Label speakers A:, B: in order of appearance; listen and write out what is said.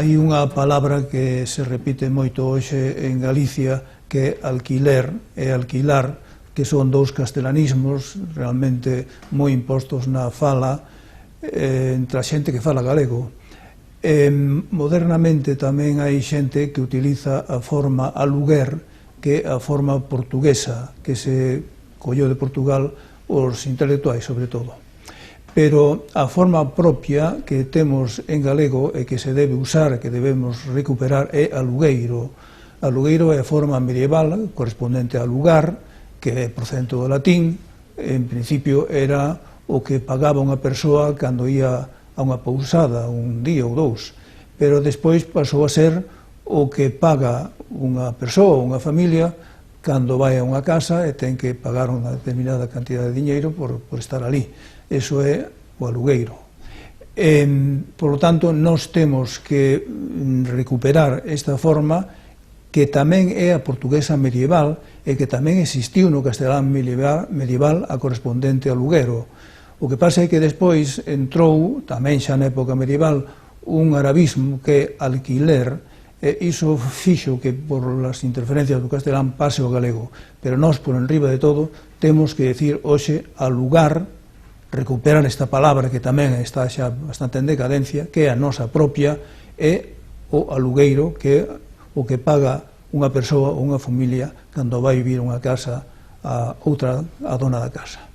A: Hai unha palabra que se repite moito hoxe en Galicia, que é alquiler e alquilar, que son dous castelanismos realmente moi impostos na fala entre a xente que fala galego. Modernamente tamén hai xente que utiliza a forma aluguer, que é a forma portuguesa, que se colleu de Portugal os intelectuais, sobre todo. Pero a forma propia que temos en galego e que se debe usar, que debemos recuperar, é alugueiro. Alugueiro é a forma medieval correspondente a lugar, que é procedente do latín. En principio era o que pagaba unha persoa cando ia a unha pousada, un día ou dous, pero despois pasou a ser o que paga unha persoa ou unha familia cando vai a unha casa e ten que pagar unha determinada cantidad de diñeiro por estar ali. Eso é o alugueiro. Por lo tanto, nós temos que recuperar esta forma que tamén é a portuguesa medieval e que tamén existiu no castelán medieval a correspondente aluguero. O que pasa é que despois entrou, tamén xa na época medieval, un arabismo que é alquiler, e iso fixo que por as interferencias do castelán pase o galego. Pero nós, por enriba de todo, temos que decir hoxe alugar, recuperar esta palabra que tamén está xa bastante en decadencia, que é a nosa propia, e o alugueiro, que é o que paga unha persoa ou unha familia cando vai vivir unha casa a outra, a dona da casa.